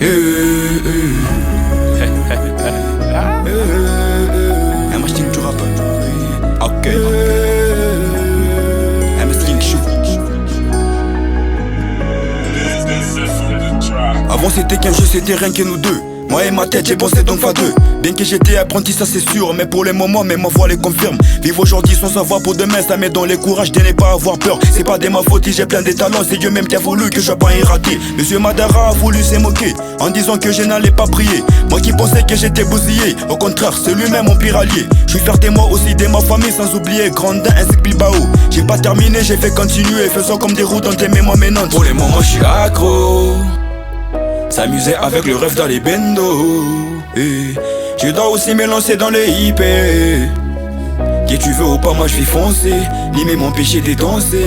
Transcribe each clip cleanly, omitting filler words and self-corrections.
I'm a sting du rap. Ok. I'm a sling show. Avant c'était qu'un jeu, c'était rien que nous deux. Moi et ma tête, j'ai pensé donc fa deux. Bien que j'étais apprenti, ça c'est sûr. Mais pour le moment, même ma voix les confirme. Vivre aujourd'hui sans savoir pour demain, ça met dans les courages de ne pas avoir peur. C'est pas de ma faute, j'ai plein de talents. C'est Dieu même qui a voulu que je sois pas irradié. Monsieur Madara a voulu se moquer en disant que je n'allais pas prier. Moi qui pensais que j'étais bousillé. Au contraire, c'est lui-même mon pire allié. Je suis fier de moi aussi, de ma famille, sans oublier Grandin ainsi que Bilbao. J'ai pas terminé, j'ai fait continuer. Faisant comme des roues dans tes mémoires maintenant. Pour les moments, je suis accro. S'amuser avec le rêve dans les bendos. Je dois aussi me lancer dans les IP. Que tu veux ou pas, moi je vais foncer. Limer mon péché de danser.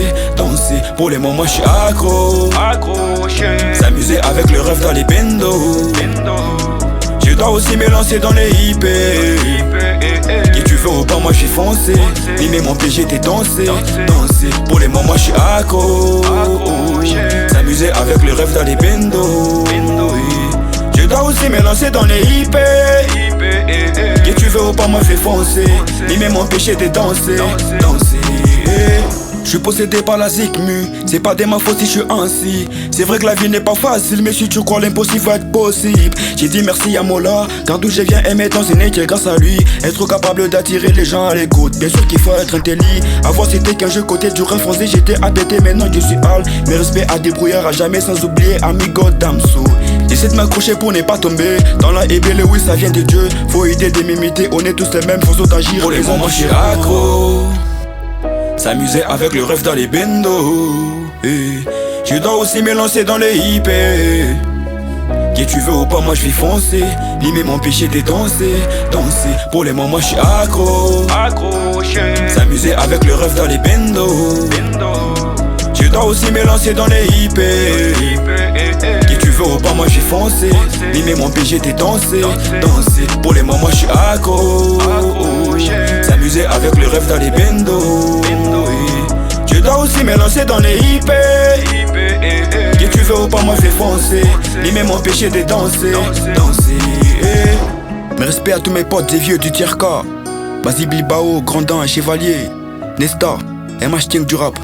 Pour les moments je suis accro. S'amuser avec le rêve dans les bendos. Je dois aussi me lancer dans les IP. Que tu veux ou pas, moi je vais foncer. Limer mon péché de danser. Pour les moments je suis accro. S'amuser avec le rêve dans les bendos. Je dois aussi me lancer dans les IP. Que tu veux ou pas, moi je vais foncer. Limer mon péché de danser. Je suis possédé par la zikmu. C'est pas de ma faute si je suis ainsi. C'est vrai que la vie n'est pas facile, mais si tu crois l'impossible va être possible. J'ai dit merci à Mola, car d'où je viens et maintenant c'est né grâce à lui. Être capable d'attirer les gens à l'écoute. Bien sûr qu'il faut être intelligent. Avant c'était qu'un jeu côté du rêve français. J'étais ABT, maintenant je suis Al. Mes respects à débrouillard à jamais, sans oublier Amigo Damso. J'essaie de m'accrocher pour ne pas tomber dans la ébélé, oui ça vient de Dieu. Faut aider de m'imiter, on est tous les mêmes, faut agir. Pour les moments je suis accro. S'amuser avec le rêve dans les bendos. Je dois aussi me lancer dans les IP. Que tu veux ou pas, moi je vais foncer. Limer mon péché de danser. Pour les moments je suis accro. S'amuser avec le rêve dans les bendos. Je dois aussi me lancer dans les IP. Que tu veux ou pas, moi je vais foncer. Limer mon péché de danser. Pour les moments je suis accro. S'amuser avec le rêve dans les bendos. Je dois aussi me lancer dans les IP. Que tu veux ou pas, moi je vais foncer. Limer mon péché de danser. Mes respects à tous mes potes des vieux du tiers cas. Basi Bilbao, Grandin, Chevalier, Nesta, MH King du rap.